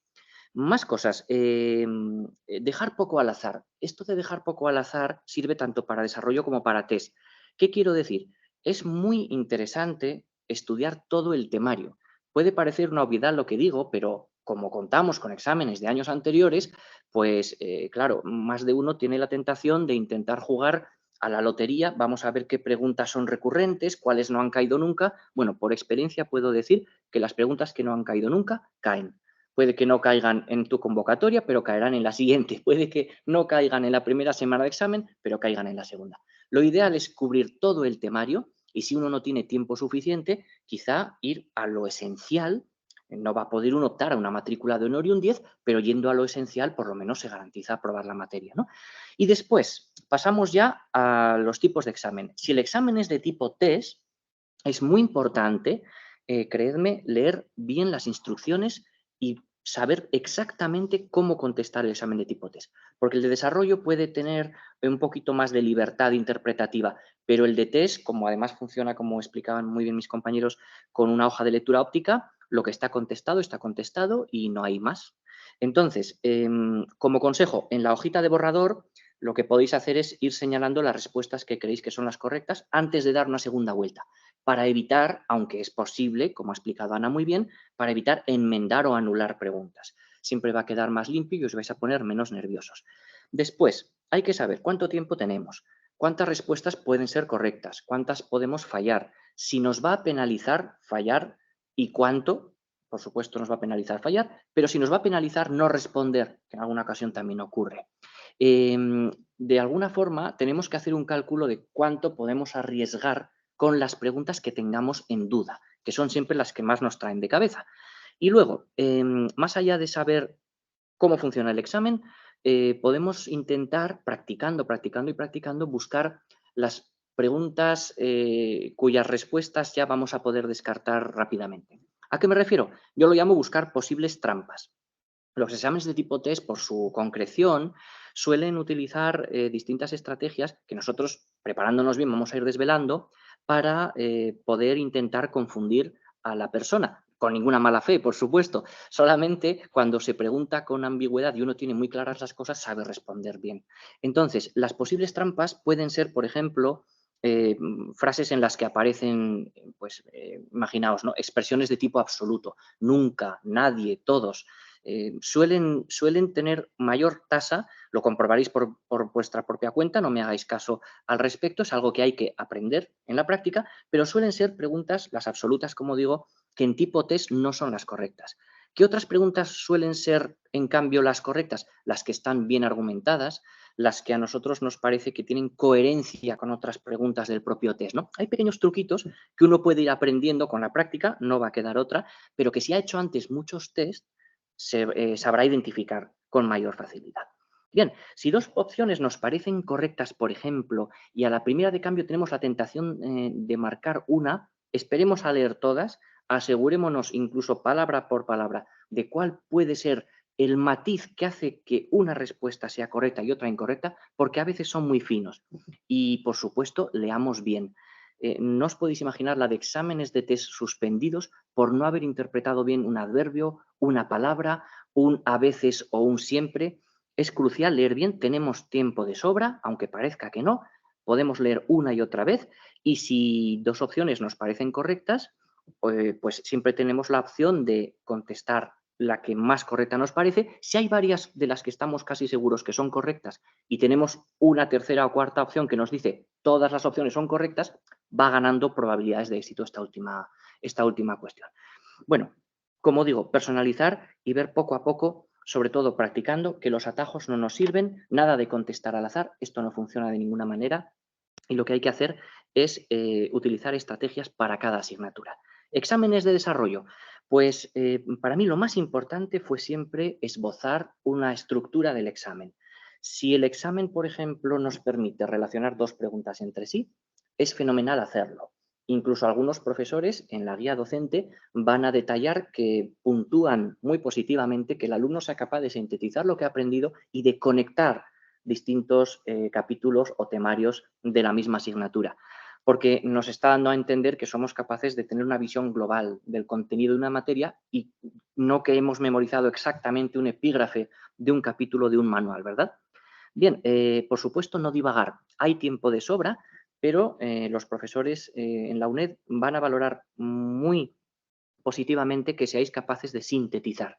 Más cosas. Dejar poco al azar. Esto de dejar poco al azar sirve tanto para desarrollo como para test. ¿Qué quiero decir? Es muy interesante estudiar todo el temario. Puede parecer una obviedad lo que digo, pero como contamos con exámenes de años anteriores, pues claro, más de uno tiene la tentación de intentar jugar a la lotería. Vamos a ver qué preguntas son recurrentes, cuáles no han caído nunca. Bueno, por experiencia puedo decir que las preguntas que no han caído nunca caen. Puede que no caigan en tu convocatoria, pero caerán en la siguiente. Puede que no caigan en la primera semana de examen, pero caigan en la segunda. Lo ideal es cubrir todo el temario y si uno no tiene tiempo suficiente, quizá ir a lo esencial No va a poder uno optar a una matrícula de honor y un 10, pero yendo a lo esencial, por lo menos se garantiza aprobar la materia, ¿no? Y después pasamos ya a los tipos de examen. Si el examen es de tipo test, es muy importante, creedme, leer bien las instrucciones y saber exactamente cómo contestar el examen de tipo test. Porque el de desarrollo puede tener un poquito más de libertad interpretativa, pero el de test, como además funciona, como explicaban muy bien mis compañeros, con una hoja de lectura óptica, lo que está contestado y no hay más. Entonces, como consejo, en la hojita de borrador, lo que podéis hacer es ir señalando las respuestas que creéis que son las correctas antes de dar una segunda vuelta, para evitar, aunque es posible, como ha explicado Ana muy bien, para evitar enmendar o anular preguntas. Siempre va a quedar más limpio y os vais a poner menos nerviosos. Después, hay que saber cuánto tiempo tenemos, cuántas respuestas pueden ser correctas, cuántas podemos fallar, si nos va a penalizar fallar y cuánto, por supuesto nos va a penalizar fallar, pero si nos va a penalizar no responder, que en alguna ocasión también ocurre. De alguna forma tenemos que hacer un cálculo de cuánto podemos arriesgar con las preguntas que tengamos en duda, que son siempre las que más nos traen de cabeza. Y luego, más allá de saber cómo funciona el examen, podemos intentar, practicando y practicando, buscar las preguntas cuyas respuestas ya vamos a poder descartar rápidamente. ¿A qué me refiero? Yo lo llamo buscar posibles trampas. Los exámenes de tipo test, por su concreción, suelen utilizar distintas estrategias que nosotros, preparándonos bien, vamos a ir desvelando para poder intentar confundir a la persona, con ninguna mala fe, por supuesto. Solamente cuando se pregunta con ambigüedad y uno tiene muy claras las cosas, sabe responder bien. Entonces, las posibles trampas pueden ser, por ejemplo, frases en las que aparecen, pues, imaginaos, ¿no? Expresiones de tipo absoluto, nunca, nadie, todos. Suelen tener mayor tasa, lo comprobaréis por vuestra propia cuenta, no me hagáis caso al respecto, es algo que hay que aprender en la práctica, pero suelen ser preguntas, las absolutas, como digo, que en tipo test no son las correctas. ¿Qué otras preguntas suelen ser, en cambio, las correctas? Las que están bien argumentadas, las que a nosotros nos parece que tienen coherencia con otras preguntas del propio test, ¿no? Hay pequeños truquitos que uno puede ir aprendiendo con la práctica, no va a quedar otra, pero que si ha hecho antes muchos test, se sabrá identificar con mayor facilidad. Bien, si dos opciones nos parecen correctas, por ejemplo, y a la primera de cambio tenemos la tentación de marcar una, esperemos a leer todas, asegurémonos incluso palabra por palabra de cuál puede ser el matiz que hace que una respuesta sea correcta y otra incorrecta, porque a veces son muy finos. Y, por supuesto, leamos bien. No os podéis imaginar la de exámenes de test suspendidos por no haber interpretado bien un adverbio, una palabra, un a veces o un siempre. Es crucial leer bien, tenemos tiempo de sobra, aunque parezca que no, podemos leer una y otra vez y si dos opciones nos parecen correctas, pues siempre tenemos la opción de contestar la que más correcta nos parece. Si hay varias de las que estamos casi seguros que son correctas y tenemos una tercera o cuarta opción que nos dice todas las opciones son correctas, va ganando probabilidades de éxito esta última cuestión. Bueno, como digo, personalizar y ver poco a poco, sobre todo practicando, que los atajos no nos sirven, nada de contestar al azar, esto no funciona de ninguna manera y lo que hay que hacer es utilizar estrategias para cada asignatura. Exámenes de desarrollo. Pues para mí lo más importante fue siempre esbozar una estructura del examen. Si el examen, por ejemplo, nos permite relacionar dos preguntas entre sí, es fenomenal hacerlo. Incluso algunos profesores en la guía docente van a detallar que puntúan muy positivamente que el alumno sea capaz de sintetizar lo que ha aprendido y de conectar distintos capítulos o temarios de la misma asignatura, porque nos está dando a entender que somos capaces de tener una visión global del contenido de una materia y no que hemos memorizado exactamente un epígrafe de un capítulo de un manual, ¿verdad? Bien, por supuesto no divagar, hay tiempo de sobra, pero los profesores en la UNED van a valorar muy positivamente que seáis capaces de sintetizar.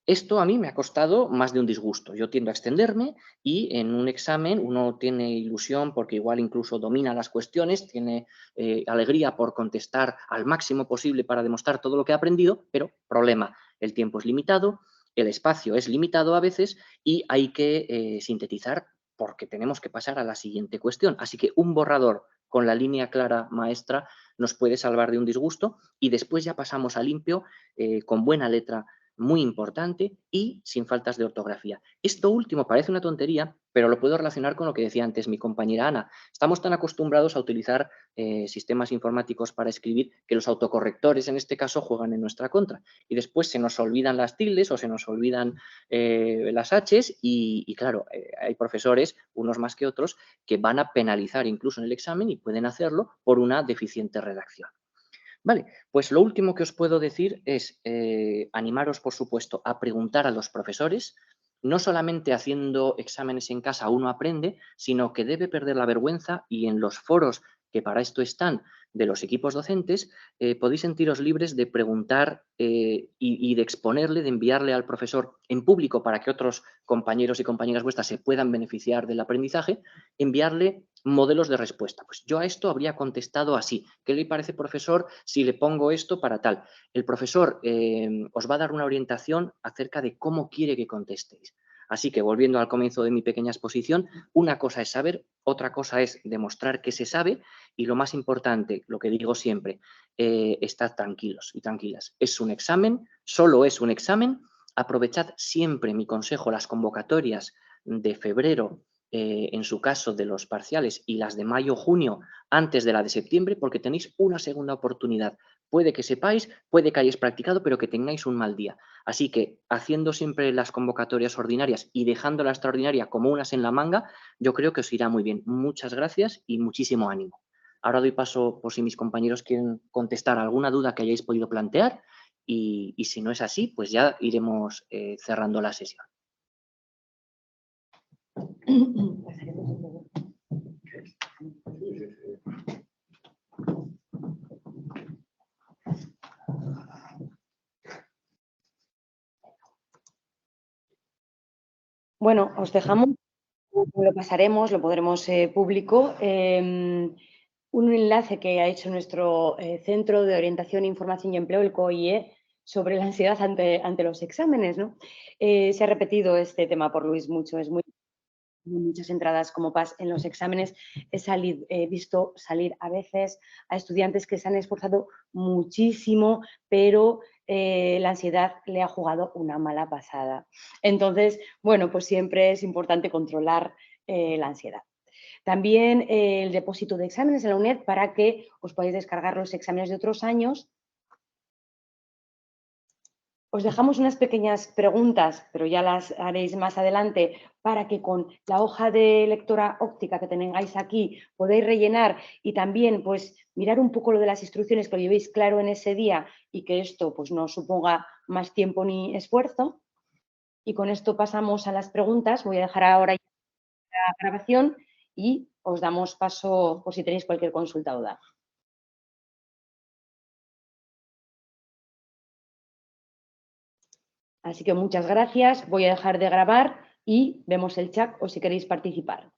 Esto a mí me ha costado más de un disgusto. Yo tiendo a extenderme y en un examen uno tiene ilusión porque igual incluso domina las cuestiones, tiene alegría por contestar al máximo posible para demostrar todo lo que ha aprendido, pero problema, el tiempo es limitado, el espacio es limitado a veces y hay que sintetizar porque tenemos que pasar a la siguiente cuestión. Así que un borrador con la línea clara maestra nos puede salvar de un disgusto y después ya pasamos a limpio con buena letra, muy importante y sin faltas de ortografía. Esto último parece una tontería, pero lo puedo relacionar con lo que decía antes mi compañera Ana. Estamos tan acostumbrados a utilizar sistemas informáticos para escribir que los autocorrectores en este caso juegan en nuestra contra y después se nos olvidan las tildes o se nos olvidan las H's y claro, hay profesores, unos más que otros, que van a penalizar incluso en el examen y pueden hacerlo por una deficiente redacción. Vale, pues lo último que os puedo decir es animaros, por supuesto, a preguntar a los profesores. No solamente haciendo exámenes en casa uno aprende, sino que debe perder la vergüenza y en los foros que para esto están de los equipos docentes, podéis sentiros libres de preguntar y de exponerle, de enviarle al profesor en público para que otros compañeros y compañeras vuestras se puedan beneficiar del aprendizaje, enviarle modelos de respuesta. Pues yo a esto habría contestado así. ¿Qué le parece, profesor, si le pongo esto para tal? El profesor os va a dar una orientación acerca de cómo quiere que contestéis. Así que, volviendo al comienzo de mi pequeña exposición, una cosa es saber, otra cosa es demostrar que se sabe y lo más importante, lo que digo siempre, estad tranquilos y tranquilas. Es un examen, solo es un examen. Aprovechad siempre, mi consejo, las convocatorias de febrero, en su caso de los parciales, y las de mayo-junio antes de la de septiembre, porque tenéis una segunda oportunidad. Puede que sepáis, puede que hayáis practicado, pero que tengáis un mal día. Así que haciendo siempre las convocatorias ordinarias y dejando la extraordinaria como unas en la manga, yo creo que os irá muy bien. Muchas gracias y muchísimo ánimo. Ahora doy paso por si mis compañeros quieren contestar alguna duda que hayáis podido plantear y si no es así, pues ya iremos cerrando la sesión. Bueno, os dejamos, lo pasaremos, lo podremos público, un enlace que ha hecho nuestro Centro de Orientación, Información y Empleo, el COIE, sobre la ansiedad ante los exámenes, ¿no? Se ha repetido este tema por Luis mucho, es muy... muchas entradas como PAS en los exámenes, he visto salir a veces a estudiantes que se han esforzado muchísimo, pero la ansiedad le ha jugado una mala pasada. Entonces, bueno, pues siempre es importante controlar la ansiedad. También el depósito de exámenes en la UNED para que os podáis descargar los exámenes de otros años. Os dejamos unas pequeñas preguntas, pero ya las haréis más adelante, para que con la hoja de lectora óptica que tengáis aquí podáis rellenar y también pues mirar un poco lo de las instrucciones, que lo llevéis claro en ese día y que esto pues no suponga más tiempo ni esfuerzo. Y con esto pasamos a las preguntas. Voy a dejar ahora ya la grabación y os damos paso por si tenéis cualquier consulta o duda. Así que muchas gracias, voy a dejar de grabar y vemos el chat o si queréis participar.